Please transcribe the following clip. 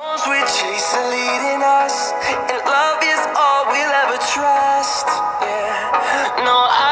We chase the leading us, and love is all we'll ever trust. Yeah, no, I